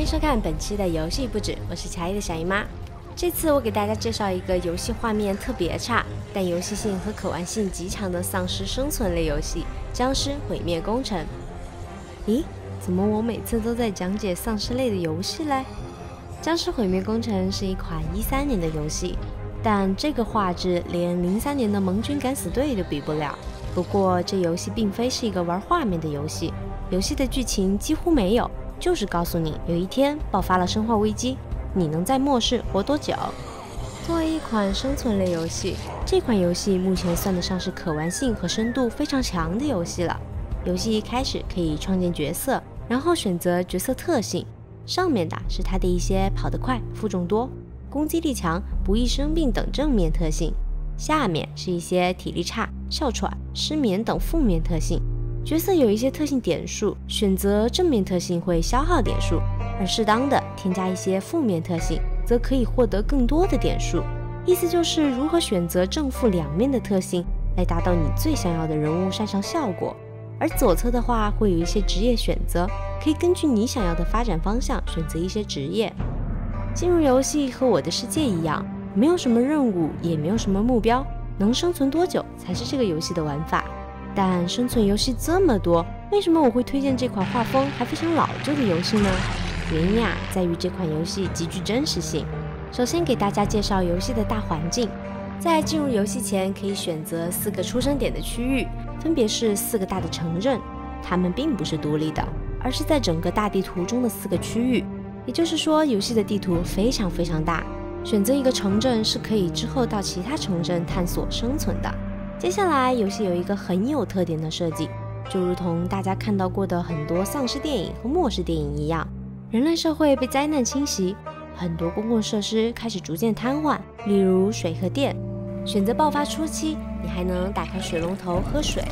收看本期的游戏不止，我是乔伊的小姨妈。这次我给大家介绍一个游戏画面特别差，但游戏性和可玩性极强的丧尸生存类游戏《僵尸毁灭工程》。咦，怎么我每次都在讲解丧尸类的游戏嘞？《僵尸毁灭工程》是一款13年的游戏，但这个画质连03年的《盟军敢死队》都比不了。不过这游戏并非是一个玩画面的游戏，游戏的剧情几乎没有，就是告诉你有一天爆发了生化危机，你能在末世活多久。作为一款生存类游戏，这款游戏目前算得上是可玩性和深度非常强的游戏了。游戏一开始可以创建角色，然后选择角色特性，上面的是它的一些跑得快、负重多、攻击力强、不易生病等正面特性，下面是一些体力差、哮喘、失眠等负面特性。角色有一些特性点数，选择正面特性会消耗点数，而适当的添加一些负面特性，则可以获得更多的点数。意思就是如何选择正负两面的特性，来达到你最想要的人物擅长效果。而左侧的话会有一些职业选择，可以根据你想要的发展方向选择一些职业。进入游戏和我的世界一样，没有什么任务，也没有什么目标，能生存多久才是这个游戏的玩法。但生存游戏这么多，为什么我会推荐这款画风还非常老旧的游戏呢？原因在于这款游戏极具真实性。首先给大家介绍游戏的大环境。在进入游戏前，可以选择4个出生点的区域，分别是4个大的城镇，它们并不是独立的，而是在整个大地图中的4个区域。也就是说，游戏的地图非常非常大，选择一个城镇是可以之后到其他城镇探索生存的。接下来，游戏有一个很有特点的设计，就如同大家看到过的很多丧尸电影和末世电影一样，人类社会被灾难侵袭，很多公共设施开始逐渐瘫痪，例如水和电。选择爆发初期，你还能打开水龙头喝水。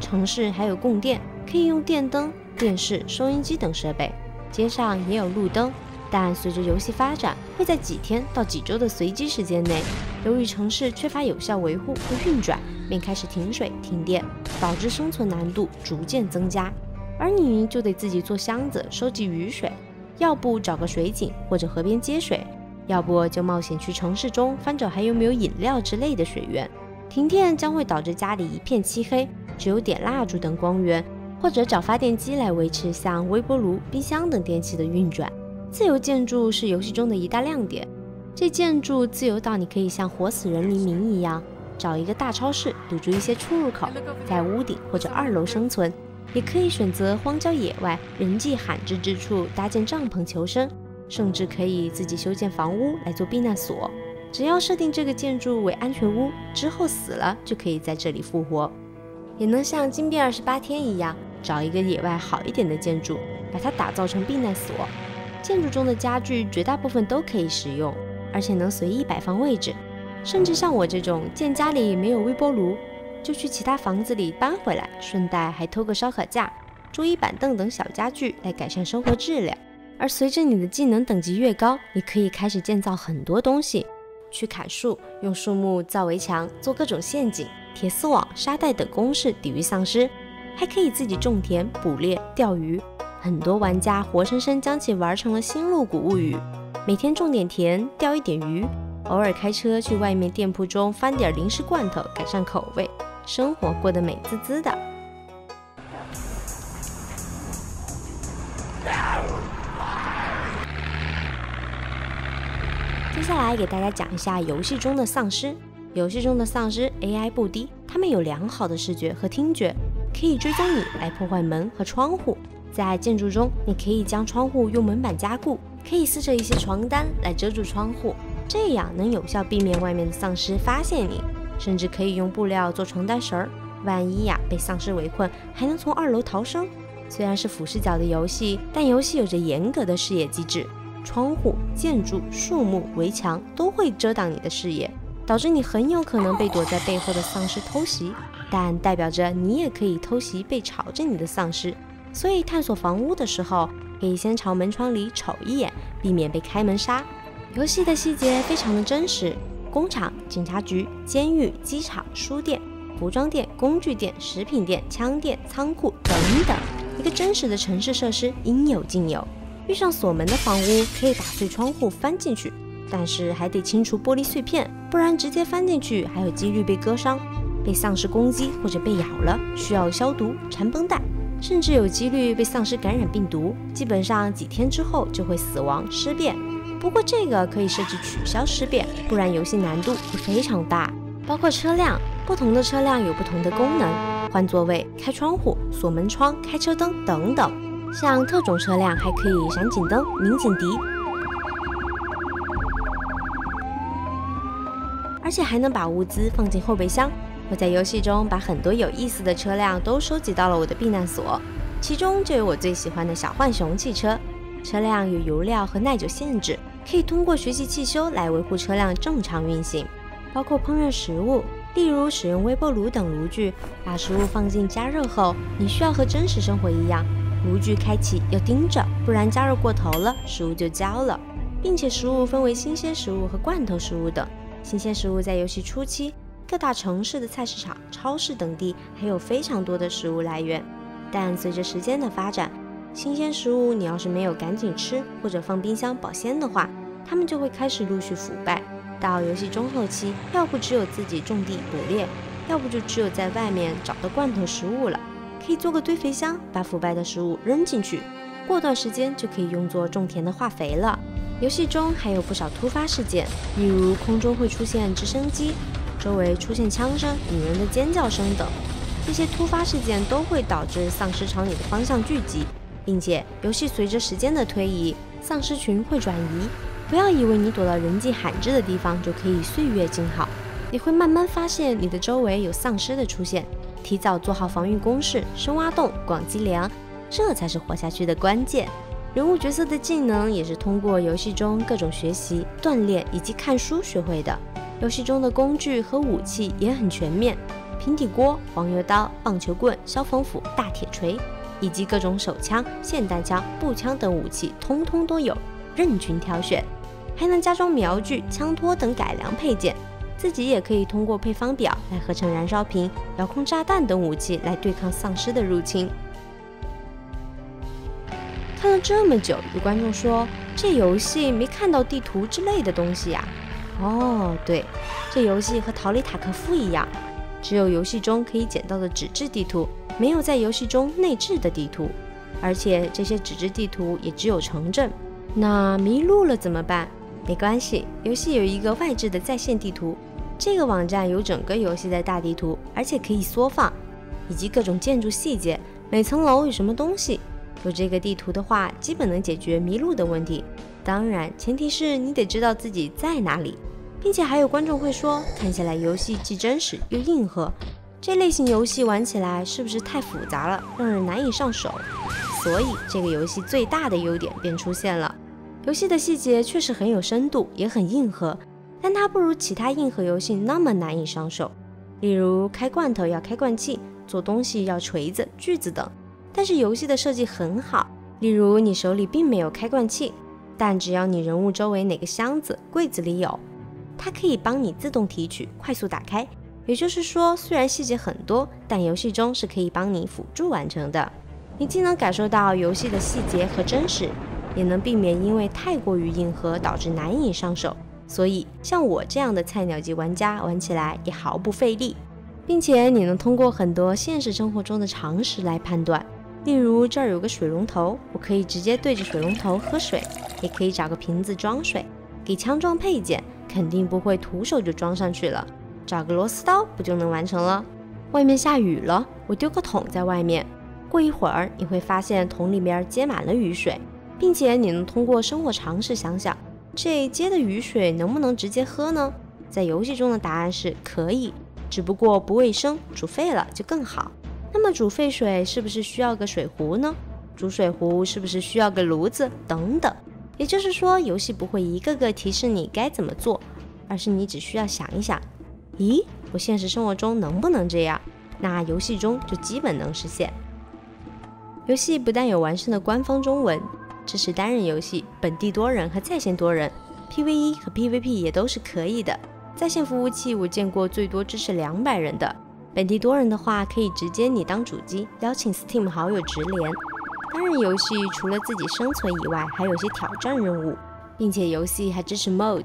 城市还有供电，可以用电灯、电视、收音机等设备。街上也有路灯，但随着游戏发展，会在几天到几周的随机时间内，由于城市缺乏有效维护和运转，便开始停水停电，导致生存难度逐渐增加。而你就得自己做箱子收集雨水，要不找个水井或者河边接水，要不就冒险去城市中翻找还有没有饮料之类的水源。停电将会导致家里一片漆黑，只有点蜡烛等光源，或者找发电机来维持像微波炉、冰箱等电器的运转。自由建筑是游戏中的一大亮点，这建筑自由到你可以像活死人黎明一样，找一个大超市堵住一些出入口，在屋顶或者2楼生存，也可以选择荒郊野外人迹罕至之处搭建帐篷求生，甚至可以自己修建房屋来做避难所。只要设定这个建筑为安全屋，之后死了就可以在这里复活。也能像惊变28天一样，找一个野外好一点的建筑，把它打造成避难所。建筑中的家具绝大部分都可以使用，而且能随意摆放位置。甚至像我这种见家里没有微波炉，就去其他房子里搬回来，顺带还偷个烧烤架、桌椅板凳等小家具来改善生活质量。而随着你的技能等级越高，你可以开始建造很多东西，去砍树，用树木造围墙，做各种陷阱、铁丝网、沙袋等工事抵御丧尸，还可以自己种田、捕猎、钓鱼。很多玩家活生生将其玩成了星露谷物语，每天种点田，钓一点鱼，偶尔开车去外面店铺中翻点零食罐头改善口味，生活过得美滋滋的。接下来给大家讲一下游戏中的丧尸。游戏中的丧尸 AI 不低，他们有良好的视觉和听觉，可以追踪你来破坏门和窗户。在建筑中，你可以将窗户用门板加固，可以撕扯一些床单来遮住窗户，这样能有效避免外面的丧尸发现你。甚至可以用布料做床单绳，万一被丧尸围困，还能从2楼逃生。虽然是俯视角的游戏，但游戏有着严格的视野机制，窗户、建筑、树木、围墙都会遮挡你的视野，导致你很有可能被躲在背后的丧尸偷袭，但代表着你也可以偷袭被朝着你的丧尸。所以探索房屋的时候，可以先朝门窗里瞅一眼，避免被开门杀。游戏的细节非常的真实，工厂、警察局、监狱、机场、书店、服装店、工具店、食品店、枪店、仓库等等，一个真实的城市设施应有尽有。遇上锁门的房屋，可以打碎窗户翻进去，但是还得清除玻璃碎片，不然直接翻进去还有几率被割伤。被丧尸攻击或者被咬了，需要消毒、缠绷带，甚至有几率被丧尸感染病毒，基本上几天之后就会死亡尸变。不过这个可以设置取消尸变，不然游戏难度会非常大。包括车辆，不同的车辆有不同的功能，换座位、开窗户、锁门窗、开车灯等等。像特种车辆还可以闪警灯、鸣警笛，而且还能把物资放进后备箱。我在游戏中把很多有意思的车辆都收集到了我的避难所，其中就有我最喜欢的小浣熊汽车。车辆有油料和耐久限制，可以通过学习汽修来维护车辆正常运行。包括烹饪食物，例如使用微波炉等炉具，把食物放进加热后，你需要和真实生活一样，炉具开启要盯着，不然加热过头了，食物就焦了。并且食物分为新鲜食物和罐头食物等。新鲜食物在游戏初期，各大城市的菜市场、超市等地还有非常多的食物来源，但随着时间的发展，新鲜食物你要是没有赶紧吃或者放冰箱保鲜的话，它们就会开始陆续腐败。到游戏中后期，要不只有自己种地捕猎，要不就只有在外面找到罐头食物了。可以做个堆肥箱，把腐败的食物扔进去，过段时间就可以用作种田的化肥了。游戏中还有不少突发事件，例如空中会出现直升机，周围出现枪声、女人的尖叫声等。这些突发事件都会导致丧尸朝你的方向聚集，并且游戏随着时间的推移，丧尸群会转移。不要以为你躲到人迹罕至的地方就可以岁月静好，你会慢慢发现你的周围有丧尸的出现，提早做好防御工事，深挖洞、广积粮，这才是活下去的关键。人物角色的技能也是通过游戏中各种学习、锻炼以及看书学会的。游戏中的工具和武器也很全面，平底锅、黄油刀、棒球棍、消防斧、大铁锤，以及各种手枪、霰弹枪、步枪等武器通通都有，任君挑选。还能加装瞄具、枪托等改良配件，自己也可以通过配方表来合成燃烧瓶、遥控炸弹等武器来对抗丧尸的入侵。看了这么久，有观众说这游戏没看到地图之类的东西呀？哦，对，这游戏和逃离塔科夫一样，只有游戏中可以捡到的纸质地图，没有在游戏中内置的地图，而且这些纸质地图也只有城镇。那迷路了怎么办？没关系，游戏有一个外置的在线地图，这个网站有整个游戏的大地图，而且可以缩放，以及各种建筑细节，每层楼有什么东西。有这个地图的话，基本能解决迷路的问题。当然，前提是你得知道自己在哪里。并且还有观众会说，看起来游戏既真实又硬核，这类型游戏玩起来是不是太复杂了，让人难以上手？所以这个游戏最大的优点便出现了。游戏的细节确实很有深度，也很硬核，但它不如其他硬核游戏那么难以上手。例如开罐头要开罐器，做东西要锤子、锯子等。但是游戏的设计很好，例如你手里并没有开罐器，但只要你人物周围哪个箱子、柜子里有，它可以帮你自动提取，快速打开。也就是说，虽然细节很多，但游戏中是可以帮你辅助完成的。你既能感受到游戏的细节和真实，也能避免因为太过于硬核导致难以上手。所以像我这样的菜鸟级玩家玩起来也毫不费力，并且你能通过很多现实生活中的常识来判断。例如这儿有个水龙头，我可以直接对着水龙头喝水，也可以找个瓶子装水。给枪装配件，肯定不会徒手就装上去了，找个螺丝刀不就能完成了。外面下雨了，我丢个桶在外面，过一会儿你会发现桶里面接满了雨水，并且你能通过生活常识想想，这接的雨水能不能直接喝呢？在游戏中的答案是可以，只不过不卫生，煮沸了就更好。那么煮沸水是不是需要个水壶呢？煮水壶是不是需要个炉子？等等。也就是说，游戏不会一个个提示你该怎么做，而是你只需要想一想，咦，我现实生活中能不能这样？那游戏中就基本能实现。游戏不但有完善的官方中文，支持单人游戏、本地多人和在线多人， PVE 和 PVP 也都是可以的。在线服务器我见过最多支持200人的，本地多人的话可以直接你当主机，邀请 Steam 好友直连。单人游戏除了自己生存以外，还有些挑战任务，并且游戏还支持 MOD，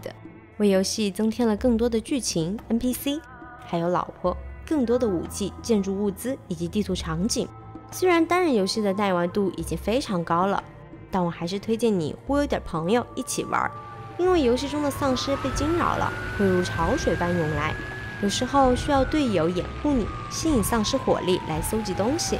为游戏增添了更多的剧情、NPC， 还有老婆、更多的武器、建筑物资以及地图场景。虽然单人游戏的耐玩度已经非常高了，但我还是推荐你忽悠点朋友一起玩，因为游戏中的丧尸被惊扰了，会如潮水般涌来，有时候需要队友掩护你，吸引丧尸火力来搜集东西。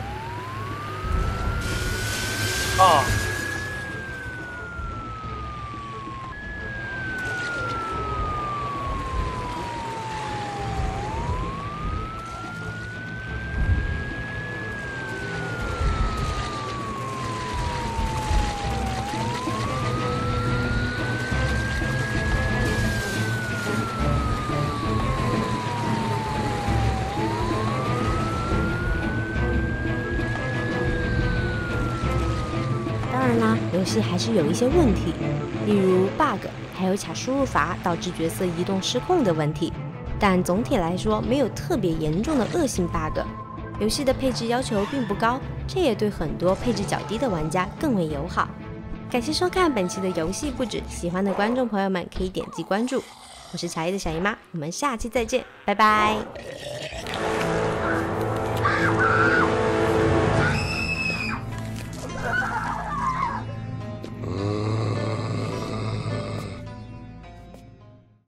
当然啦，游戏还是有一些问题，例如 bug， 还有卡输入法导致角色移动失控的问题。但总体来说，没有特别严重的恶性 bug。游戏的配置要求并不高，这也对很多配置较低的玩家更为友好。感谢收看本期的游戏不止，喜欢的观众朋友们可以点击关注。我是乔伊的小姨妈，我们下期再见，拜拜。